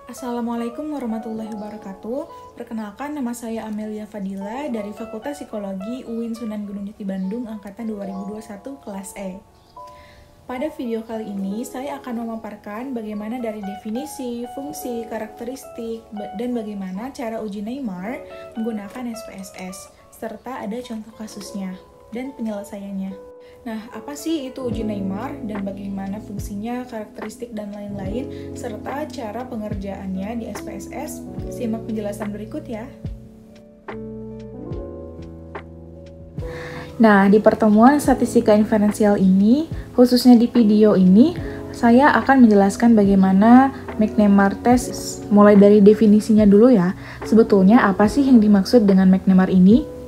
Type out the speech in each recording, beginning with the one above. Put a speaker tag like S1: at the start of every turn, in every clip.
S1: Assalamualaikum warahmatullahi wabarakatuh. Perkenalkan, nama saya Amelia Fadila dari Fakultas Psikologi UIN Sunan Gunung Jati Bandung Angkatan 2021 kelas E. Pada video kali ini, saya akan memaparkan bagaimana dari definisi, fungsi, karakteristik, dan bagaimana cara uji Neymar menggunakan SPSS, serta ada contoh kasusnya dan penyelesaiannya. Nah, apa sih itu uji Neymar dan bagaimana fungsinya, karakteristik, dan lain-lain, serta cara pengerjaannya di SPSS? Simak penjelasan berikut ya. Nah, di pertemuan statistika inferensial ini, khususnya di video ini, saya akan menjelaskan bagaimana McNemar test, mulai dari definisinya dulu ya. Sebetulnya apa sih yang dimaksud dengan McNemar ini?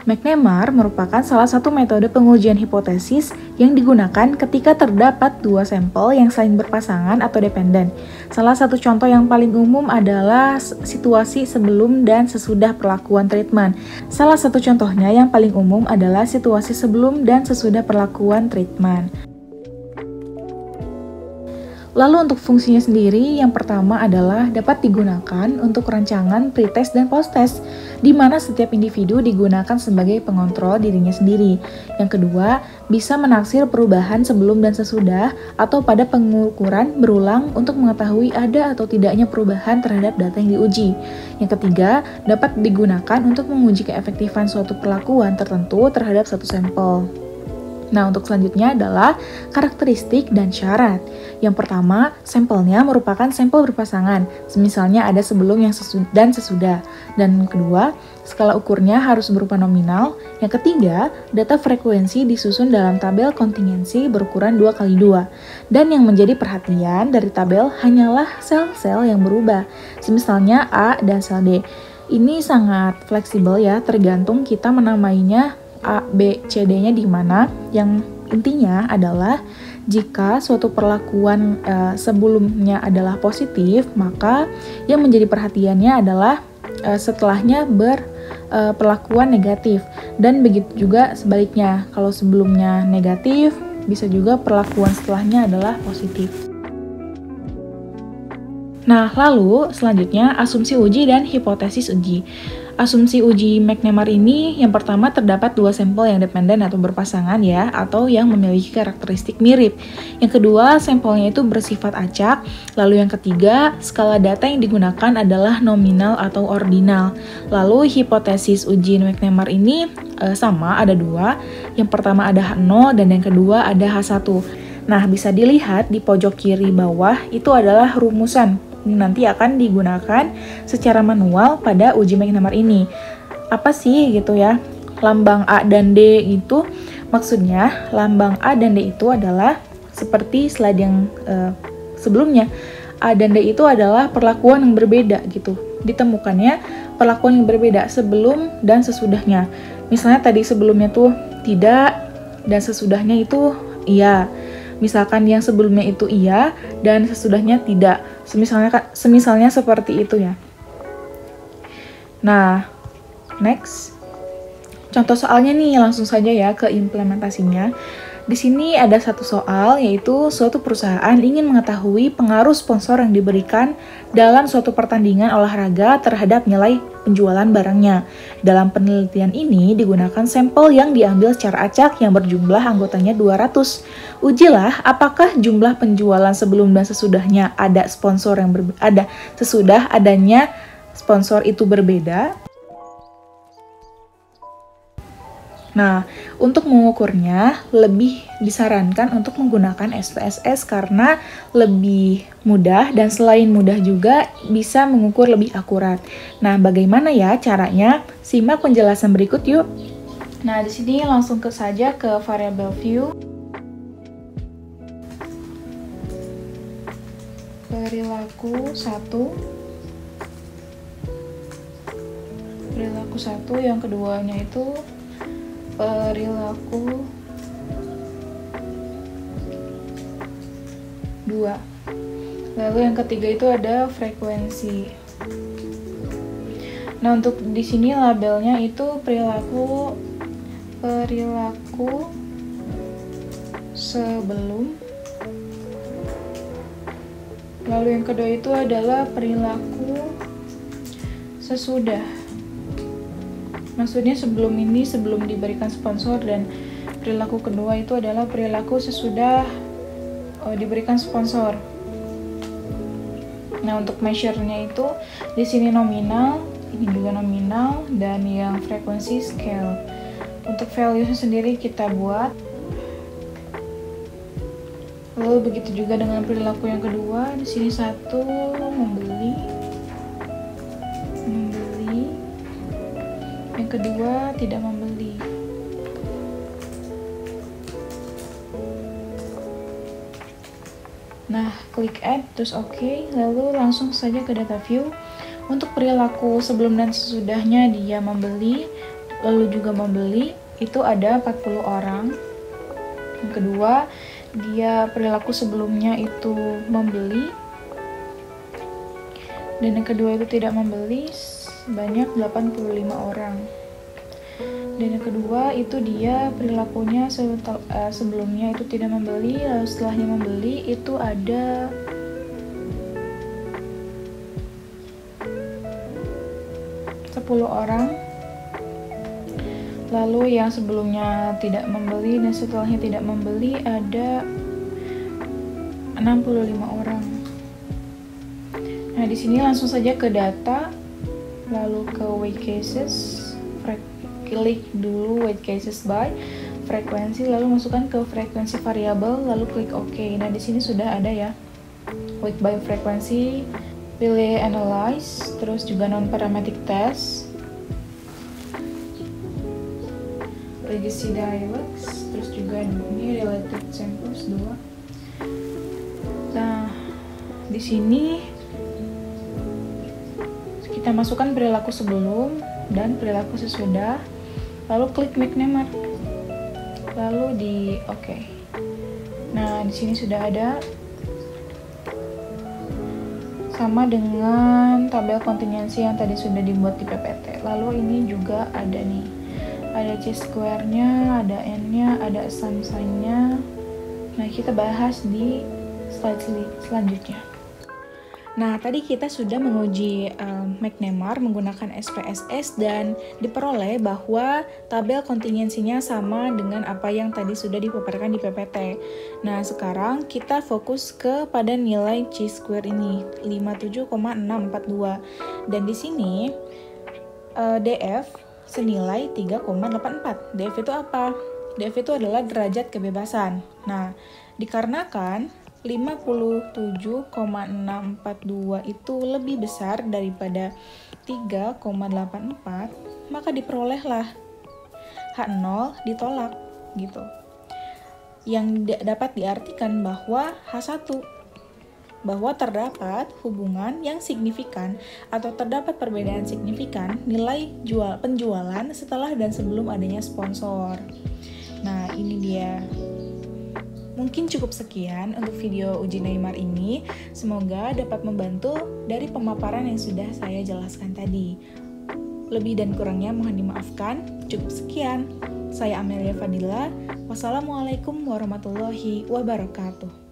S1: McNemar merupakan salah satu metode pengujian hipotesis yang digunakan ketika terdapat dua sampel yang saling berpasangan atau dependen. Salah satu contoh yang paling umum adalah situasi sebelum dan sesudah perlakuan treatment. Salah satu contohnya yang paling umum adalah situasi sebelum dan sesudah perlakuan treatment. Lalu untuk fungsinya sendiri, yang pertama adalah dapat digunakan untuk rancangan pretest dan posttest, di mana setiap individu digunakan sebagai pengontrol dirinya sendiri. Yang kedua, bisa menaksir perubahan sebelum dan sesudah atau pada pengukuran berulang untuk mengetahui ada atau tidaknya perubahan terhadap data yang diuji. Yang ketiga, dapat digunakan untuk menguji keefektifan suatu perlakuan tertentu terhadap satu sampel. Nah, untuk selanjutnya adalah karakteristik dan syarat. Yang pertama, sampelnya merupakan sampel berpasangan, misalnya ada sebelum yang dan sesudah. Dan kedua, skala ukurnya harus berupa nominal. Yang ketiga, data frekuensi disusun dalam tabel kontingensi berukuran 2x2. Dan yang menjadi perhatian dari tabel hanyalah sel-sel yang berubah, misalnya A dan sel D. Ini sangat fleksibel ya, tergantung kita menamainya A, B, C, D-nya di mana. Yang intinya adalah jika suatu perlakuan sebelumnya adalah positif, maka yang menjadi perhatiannya adalah setelahnya berperlakuan negatif. Dan begitu juga sebaliknya, kalau sebelumnya negatif, bisa juga perlakuan setelahnya adalah positif. Nah, lalu selanjutnya asumsi uji dan hipotesis uji. Asumsi uji McNemar ini yang pertama terdapat dua sampel yang dependen atau berpasangan ya, atau yang memiliki karakteristik mirip. Yang kedua, sampelnya itu bersifat acak. Lalu yang ketiga, skala data yang digunakan adalah nominal atau ordinal. Lalu hipotesis uji McNemar ini sama, ada dua. Yang pertama ada H0 dan yang kedua ada H1. Nah, bisa dilihat di pojok kiri bawah itu adalah rumusan. Nanti akan digunakan secara manual pada uji McNemar ini. Apa sih gitu ya? Lambang A dan D itu maksudnya lambang A dan D itu adalah seperti slide yang sebelumnya. A dan D itu adalah perlakuan yang berbeda gitu. Ditemukannya perlakuan yang berbeda sebelum dan sesudahnya. Misalnya tadi sebelumnya tuh tidak dan sesudahnya itu iya. Misalkan yang sebelumnya itu iya dan sesudahnya tidak. Semisalnya seperti itu ya. Nah, next. Contoh soalnya nih, langsung saja ya ke implementasinya. Di sini ada satu soal, yaitu suatu perusahaan ingin mengetahui pengaruh sponsor yang diberikan dalam suatu pertandingan olahraga terhadap nilai penjualan barangnya. Dalam penelitian ini digunakan sampel yang diambil secara acak yang berjumlah anggotanya 200. Ujilah apakah jumlah penjualan sebelum dan sesudahnya ada sponsor yang ada sesudah adanya sponsor itu berbeda. Nah, untuk mengukurnya lebih disarankan untuk menggunakan SPSS karena lebih mudah dan selain mudah juga bisa mengukur lebih akurat. Nah, bagaimana ya caranya? Simak penjelasan berikut yuk. Nah, di sini langsung saja ke variable view. Perilaku 1. Perilaku 1, yang keduanya itu perilaku 2. Lalu yang ketiga itu ada frekuensi. Nah, untuk di sini labelnya itu perilaku 1 sebelum. Lalu yang kedua itu adalah perilaku sesudah. Maksudnya sebelum diberikan sponsor, dan perilaku kedua itu adalah perilaku sesudah diberikan sponsor. Nah, untuk measure-nya itu di sini nominal, ini juga nominal, dan yang frekuensi scale. Untuk value sendiri kita buat. Lalu begitu juga dengan perilaku yang kedua. Di sini 1 membeli. Yang kedua tidak membeli. Nah, klik add, terus oke, lalu langsung saja ke data view. Untuk perilaku sebelum dan sesudahnya dia membeli, lalu juga membeli, itu ada 40 orang. Yang kedua, dia perilaku sebelumnya itu membeli, dan yang kedua itu tidak membeli, sebanyak 85 orang. Dan yang kedua itu dia perilakunya sebelumnya itu tidak membeli, lalu setelahnya membeli itu ada 10 orang. Lalu yang sebelumnya tidak membeli dan setelahnya tidak membeli ada 65 orang. Nah, di sini langsung saja ke data, lalu ke weight cases, klik dulu weight cases by frekuensi, lalu masukkan ke frekuensi variabel, lalu klik OK. Nah, di sini sudah ada ya weight by frekuensi, pilih analyze, terus juga non parametric test, legacy dialogues, terus juga ini related samples 2. Nah, di sini kita masukkan perilaku sebelum dan perilaku sesudah, lalu klik make name, lalu di OK. Nah, di sini sudah ada, sama dengan tabel kontingensi yang tadi sudah dibuat di PPT. Lalu ini juga ada nih, ada C-square-nya, ada N-nya, ada sum sign-nya. Nah, kita bahas di slide selanjutnya. Nah, tadi kita sudah menguji McNemar menggunakan SPSS dan diperoleh bahwa tabel kontingensinya sama dengan apa yang tadi sudah dipaparkan di PPT. Nah, sekarang kita fokus kepada nilai C-square ini, 57,642. Dan di sini DF senilai 3,84. DF itu apa? DF itu adalah derajat kebebasan. Nah, dikarenakan 57,642 itu lebih besar daripada 3,84, maka diperolehlah H0 ditolak gitu. Yang dapat diartikan bahwa H1, bahwa terdapat hubungan yang signifikan atau terdapat perbedaan signifikan nilai penjualan setelah dan sebelum adanya sponsor. Nah, ini dia. Mungkin cukup sekian untuk video uji Neymar ini. Semoga dapat membantu dari pemaparan yang sudah saya jelaskan tadi. Lebih dan kurangnya mohon dimaafkan. Cukup sekian. Saya Amelia Fadila. Wassalamualaikum warahmatullahi wabarakatuh.